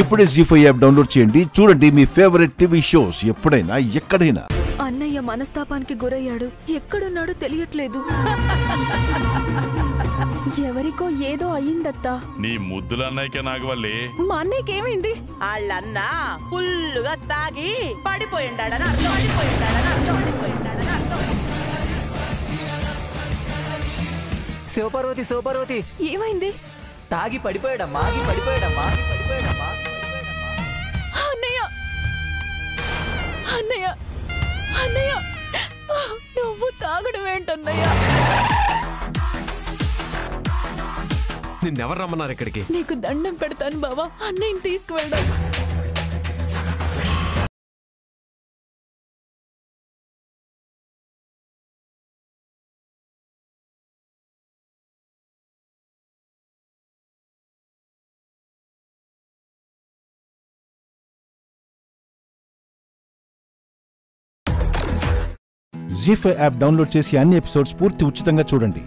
ఇప్పుడే జీ5 app download చేయండి. చూడండి మీ ఫేవరెట్ టీవీ షోస్ ఎప్పుడైనా ఎక్కడైనా. అన్నయ్య మనస్తాపానికి గురయ్యాడు. ఎక్కడున్నాడో తెలియట్లేదు. ఎవరికో ఏదో అయ్యిందత్తా. నీ ముద్దుల అన్నయ్యకే నాగవల్లి. మా అన్నయ్యకి ఏమైంది? వాళ్ళన్న ఫుల్లుగా తాగి పడిపోయిండాడని శివపార్వతి ఏమైంది? తాగి పడిపోయాడమ్మా. అన్నయ్య అన్నయ్య అన్నయ్య నువ్వు తాగడం ఏంటన్నయ్య? నిన్నెవరు రమ్మన్నారు ఇక్కడికి? నీకు దండం పెడతాను బావా, అన్నయ్యని తీసుకువెళ్దాం. జీ5 యాప్ డౌన్లోడ్ చేసి అన్ని ఎపిసోడ్స్ పూర్తి ఉచితంగా చూడండి.